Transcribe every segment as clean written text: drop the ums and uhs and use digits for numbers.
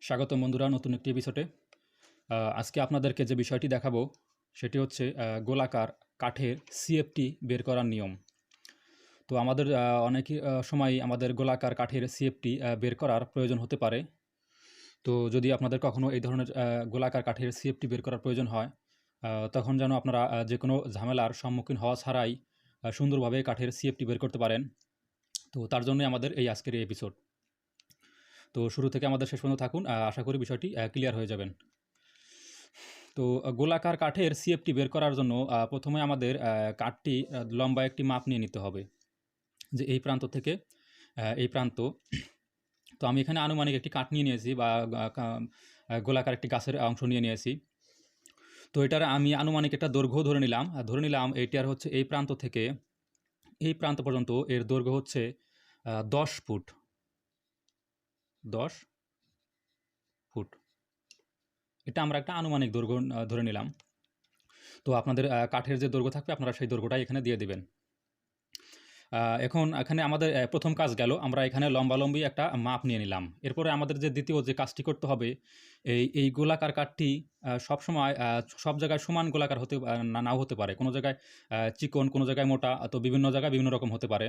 স্বাগতম বন্ধুরা নতুন একটি এপিসোডে। আজকে আপনাদেরকে যে বিষয়টি দেখাবো সেটি হচ্ছে গোলাকার কাঠের সিএফটি বের করার নিয়ম। তো আমাদের অনেকই সময়ই আমাদের গোলাকার কাঠের সিএফটি বের করার প্রয়োজন হতে পারে। তো যদি আপনাদের কখনো এই ধরনের গোলাকার কাঠের সিএফটি বের করার প্রয়োজন হয়, তখন যেন আপনারা যেকোনো ঝামেলার সম্মুখীন হওয়া ছাড়াই সুন্দরভাবে কাঠের সিএফটি বের করতে পারেন। তো তার জন্যই আমাদের এই আজকের এই এপিসোড। তো শুরু থেকে আমাদের শেষ পর্যন্ত থাকুন, আশা করি বিষয়টি ক্লিয়ার হয়ে যাবেন। তো গোলাকার কাঠের সিএফটি বের করার জন্য প্রথমে আমাদের কাঠটি লম্বা একটি মাপ নিয়ে নিতে হবে, যে এই প্রান্ত থেকে এই প্রান্ত। তো আমি এখানে আনুমানিক একটি কাঠ নিয়ে নিয়েছি, বা গোলাকার একটি গাছের অংশ নিয়ে নিয়েছি। তো এটার আমি আনুমানিক একটা দৈর্ঘ্য ধরে নিলাম এইটার হচ্ছে এই প্রান্ত থেকে এই প্রান্ত পর্যন্ত এর দৈর্ঘ্য হচ্ছে 10 ফুট। 10 ফুট এটা আমরা একটা আনুমানিক দৈর্ঘ্য ধরে নিলাম। তো আপনাদের কাঠের যে দৈর্ঘ্য থাকবে আপনারা সেই দৈর্ঘ্যটাই এখানে দিয়ে দেবেন। এখন এখানে আমাদের প্রথম কাজ গেল, আমরা এখানে লম্বালম্বি একটা মাপ নিয়ে নিলাম। এরপরে আমাদের যে দ্বিতীয় যে কাজটি করতে হবে, এই গোলাকার কাঠটি সবসময় সব জায়গায় সমান গোলাকার হতে নাও হতে পারে। কোনো জায়গায় চিকন, কোনো জায়গায় মোটা, তো বিভিন্ন জায়গায় বিভিন্ন রকম হতে পারে।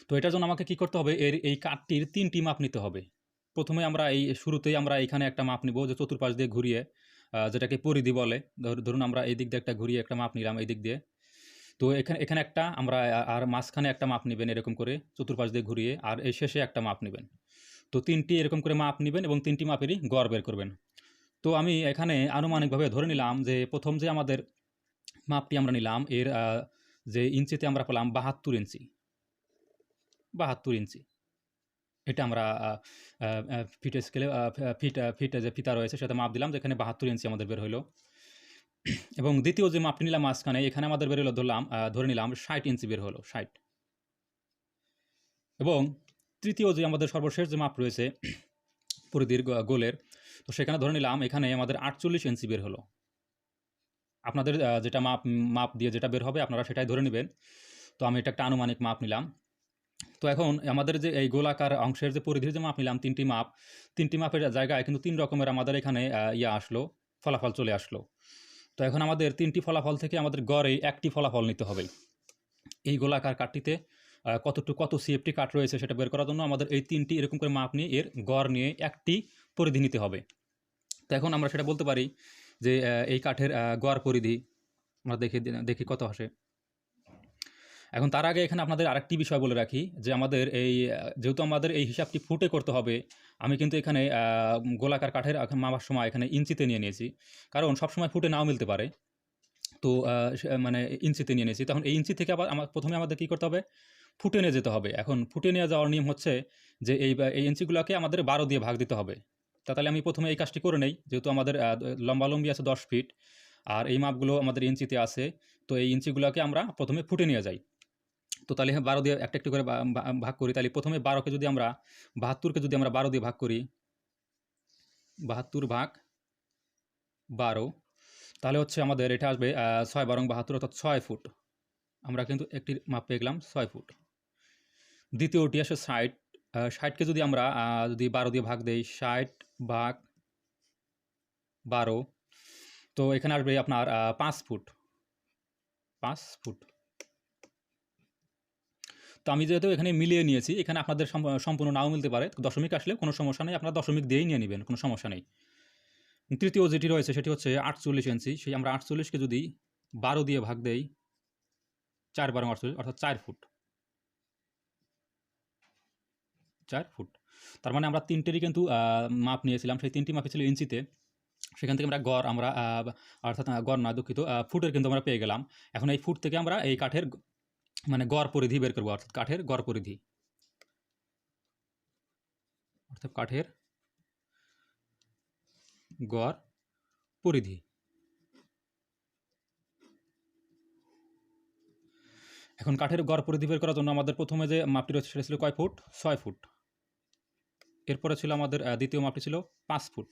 তো এটার জন্য আমাকে কী করতে হবে, এই কাঠটির 3টি মাপ নিতে হবে। প্রথমে আমরা শুরুতেই আমরা এইখানে একটা মাপ নিব, যে চতুর্পাশ দিয়ে ঘুরিয়ে, যেটাকে পরিধি বলে। ধরুন আমরা এই দিক দিয়ে একটা ঘুরিয়ে একটা মাপ নিলাম এই দিক দিয়ে। তো এখানে একটা আমরা আর মাঝখানে একটা মাপ নেবেন এরকম করে চতুর্পাশ দিয়ে ঘুরিয়ে, আর এই শেষে একটা মাপ নেবেন। তো 3টি এরকম করে মাপ নেবেন এবং 3টি মাপেরই গড় বের করবেন। তো আমি এখানে আনুমানিকভাবে ধরে নিলাম যে প্রথম যে আমাদের মাপটি আমরা নিলাম, এর যে ইঞ্চিতে আমরা পেলাম 72 ইঞ্চি। 72 ইঞ্চি এটা আমরা ফিট স্কেলে ফিট যে ফিতা রয়েছে সেটা মাপ দিলাম, যেখানে 72 ইঞ্চি আমাদের বের হইলো। এবং দ্বিতীয় যে মাপটি নিলাম মাঝখানে, এখানে আমাদের বের হলো ধরে নিলাম 60 ইঞ্চি বের হলো, 60। এবং তৃতীয় যে আমাদের সর্বশেষ যে মাপ রয়েছে পরিধির গোলের, তো সেখানে ধরে নিলাম এখানে আমাদের 48 ইঞ্চি বের হলো। আপনাদের যেটা মাপ দিয়ে যেটা বের হবে আপনারা সেটাই ধরে নেবেন। তো আমি এটা একটা আনুমানিক মাপ নিলাম। তো এখন আমাদের যে এই গোলাকার অংশের যে পরিধির যে মাপ নিলাম, 3টি মাপের জায়গায় কিন্তু 3 রকমের আমাদের এখানে আসলো, ফলাফল চলে আসলো। তো এখন আমাদের 3টি ফলাফল থেকে আমাদের গড়ে একটি ফলাফল নিতে হবে। এই গোলাকার কাঠটিতে কত সিএফটি কাঠ রয়েছে সেটা বের করার জন্য আমাদের এই 3টি এরকম করে মাপ নিয়ে এর গড় নিয়ে একটি পরিধি নিতে হবে। তো এখন আমরা সেটা বলতে পারি যে এই কাঠের গড় পরিধি আমরা দেখি কত আসে। এখন তার আগে এখানে আপনাদের আরেকটি বিষয় বলে রাখি, যে আমাদের যেহেতু আমাদের এই হিসাবটি ফুটে করতে হবে, আমি কিন্তু এখানে গোলাকার কাঠের মাপার সময় এখানে ইঞ্চিতে নিয়ে নিয়েছি, কারণ সবসময় ফুটে নাও মিলতে পারে। তো মানে ইঞ্চিতে নিয়ে নিয়েছি। তখন এই ইঞ্চি থেকে আবার প্রথমে আমাদের কী করতে হবে, ফুটে নিয়ে যেতে হবে। এখন ফুটে নিয়ে যাওয়ার নিয়ম হচ্ছে যে এই ইঞ্চিগুলোকে আমাদের 12 দিয়ে ভাগ দিতে হবে। তাহলে আমি প্রথমে এই কাজটি করে নেই, যেহেতু আমাদের লম্বালম্বি আছে 10 ফিট, আর এই মাপগুলো আমাদের ইঞ্চিতে আছে। তো এই ইঞ্চিগুলোকে আমরা প্রথমে ফুটে নিয়ে যাই। তো তাহলে 12 দিয়ে একটা একটু করে ভাগ করি। তাহলে প্রথমে 12কে যদি আমরা 72কে যদি আমরা 12 দিয়ে ভাগ করি, 72 ভাগ 12, তাহলে হচ্ছে আমাদের এটা আসবে 6 12 72, অর্থাৎ 6 ফুট। আমরা কিন্তু একটি মাপ পেয়ে গেলাম 6 ফুট। দ্বিতীয়টি আসে 60। 60কে যদি আমরা যদি 12 দিয়ে ভাগ দেই, 60 ভাগ 12, তো এখানে আসবে আপনার 5 ফুট। 5 ফুট। তো আমি যেহেতু এখানে মিলিয়ে নিয়েছি, এখানে আপনাদের সম্পূর্ণ নাও মিলতে পারে, দশমিক আসলে কোনো সমস্যা নেই, আপনারা দশমিক দিয়েই নিয়ে নেবেন, কোনো সমস্যা নেই। তৃতীয় যেটি রয়েছে সেটি হচ্ছে 48 ইঞ্চি। সেই আমরা 48কে যদি 12 দিয়ে ভাগ দেই, 4 12 48, অর্থাৎ 4 ফুট। 4 ফুট। তার মানে আমরা 3টেরই কিন্তু মাপ নিয়েছিলাম, সেই 3টি মাপই ছিল ইঞ্চিতে। সেখান থেকে আমরা গড় অর্থাৎ গড় না, দুঃখিত, ফুটের কিন্তু আমরা পেয়ে গেলাম। এখন এই ফুট থেকে আমরা এই কাঠের মানে গড় পরিধি বের করবো, অর্থাৎ কাঠের গড় পরিধি, অর্থাৎ কাঠের গড় পরিধি। এখন কাঠের গড় পরিধি বের করার জন্য আমাদের প্রথমে যে মাপটি রয়েছে সেটা ছিল কয় ফুট? 6 ফুট। এরপরে ছিল আমাদের দ্বিতীয় মাপটি ছিল 5 ফুট।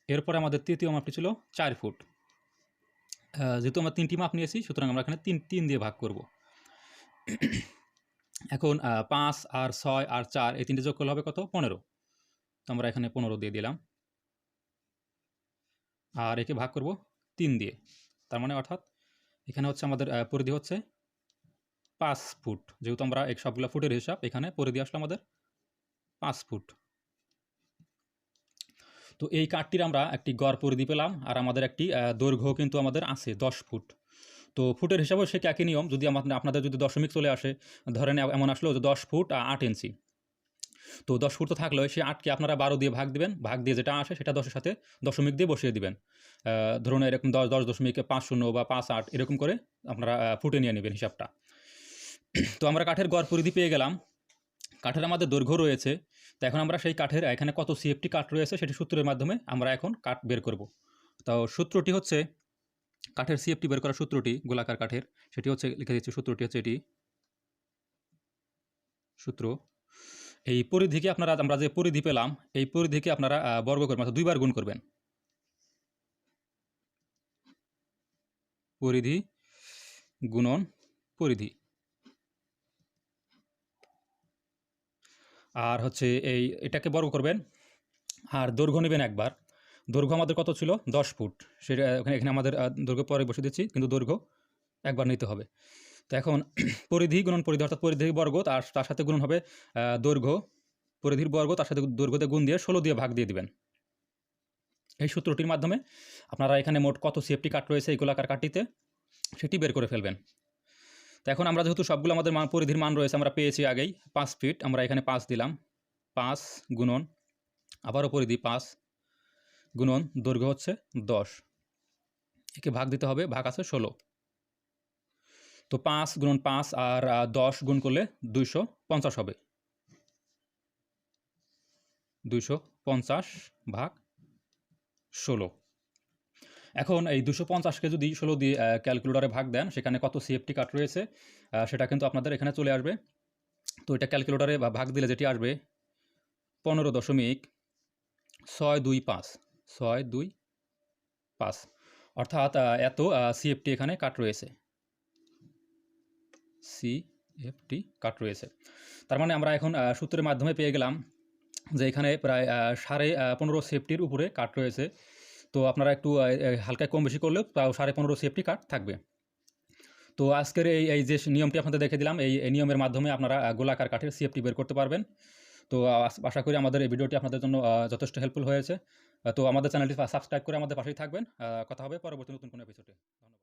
এরপরে আমাদের তৃতীয় মাপটি ছিল 4 ফুট। যেহেতু আমরা 3টি মাপ নিয়েছি, সুতরাং আমরা এখানে 3 দিয়ে ভাগ করব। এখন 5 আর 6 আর 4 এই 3টে যোগ করলে হবে কত? 15। তো আমরা এখানে 15 দিয়ে দিলাম, আর একে ভাগ করব 3 দিয়ে। তার মানে অর্থাৎ এখানে হচ্ছে আমাদের পরিধি হচ্ছে 5 ফুট, যেহেতু আমরা সবগুলো ফুটের হিসাব, এখানে পরিধি আসলো আমাদের 5 ফুট। তো এই কাঠটির আমরা একটি গড় পরিধি পেলাম, আর আমাদের একটি দৈর্ঘ্য কিন্তু আমাদের আছে 10 ফুট। তো ফুটের হিসাবেও সে একই নিয়ম, যদি আপনাদের যদি দশমিক চলে আসে, ধরেন এমন আসলো যে 10 ফুট 8 ইঞ্চি, তো 10 ফুট তো থাকলেও সেই 8কে আপনারা 12 দিয়ে ভাগ দিবেন, ভাগ দিয়ে যেটা আসে সেটা 10-এর সাথে দশমিক দিয়ে বসিয়ে দিবেন। ধরুন এরকম 10.50 বা 58 এরকম করে আপনারা ফুটে নিয়ে নেবেন হিসাবটা। তো আমরা কাঠের গড় পরিধি পেয়ে গেলাম। কাঠের আমাদের দৈর্ঘ্য রয়েছে, তো এখন আমরা সেই কাঠের এখানে কত সিএফটি কাঠ রয়েছে সেটি সূত্রের মাধ্যমে আমরা এখন কাঠ বের করব। তো সূত্রটি হচ্ছে, কাঠের সিএফটি বের করার সূত্রটি গোলাকার কাঠের, সেটি হচ্ছে লিখে দিচ্ছি। সূত্রটি হচ্ছে এটি সূত্র। এই পরিধিকে আমরা যে পরিধি পেলাম, এই পরিধিকে আপনারা বর্গ করবেন, অর্থাৎ 2 বার গুণ করবেন। পরিধি গুণন পরিধি। আর হচ্ছে এটাকে বর্গ করবেন, আর দৈর্ঘ্য নেবেন একবার। দৈর্ঘ্য আমাদের কত ছিল? 10 ফুট। সেটা এখানে আমাদের দৈর্ঘ্য পরে বসে দিচ্ছি, কিন্তু দৈর্ঘ্য একবার নিতে হবে। তো এখন পরিধি গুণন পরিধি, অর্থাৎ পরিধির বর্গ তার সাথে গুণন হবে দৈর্ঘ্য, পরিধির বর্গ তার সাথে দৈর্ঘ্যতে গুণ দিয়ে 16 দিয়ে ভাগ দিয়ে দিবেন। এই সূত্রটির মাধ্যমে আপনারা এখানে মোট কত সিএফটি কাঠ রয়েছে এই গোলাকার কাঠটিতে সেটি বের করে ফেলবেন। তো এখন আমরা যেহেতু সবগুলো আমাদের পরিধির মান রয়েছে, আমরা পেয়েছি আগেই 5 ফিট, আমরা এখানে 5 দিলাম। 5 গুণন আবারও পরিধি 5 গুণন দৈর্ঘ্য হচ্ছে 10, একে ভাগ দিতে হবে, ভাগ আছে 16। তো 5 গুণন 5 আর 10 গুণ করলে 250 হবে। 250 ভাগ 16। এখন এই 250কে যদি 16 দিয়ে ক্যালকুলেটরে ভাগ দেন, সেখানে কত সিএফটি কাঠ রয়েছে সেটা কিন্তু আপনাদের এখানে চলে আসবে। তো এটা ক্যালকুলেটরে ভাগ দিলে যেটি আসবে 15.625, অর্থাৎ এত সিএফটি এখানে কাঠ রয়েছে, সিএফটি কাঠ রয়েছে। তার মানে আমরা এখন সূত্রের মাধ্যমে পেয়ে গেলাম যে এখানে প্রায় 15.5 সিএফটির উপরে কাঠ রয়েছে। তো আপনারা একটু হালকা কম বেশি করলেও তাও 15.5 সিএফটি কাঠ থাকবে। তো আজকের এই যে নিয়মটি আপনাদের দেখে দিলাম, এই নিয়মের মাধ্যমে আপনারা গোলাকার কাঠের সিএফটি বের করতে পারবেন। তো আশা করি আমাদের এই ভিডিওটি আপনাদের জন্য যথেষ্ট হেল্পফুল হয়েছে। তো আমাদের চ্যানেলটি সাবস্ক্রাইব করে আমাদের পাশেই থাকবেন। কথা হবে পরবর্তী নতুন কোনো এপিসোডে। ধন্যবাদ।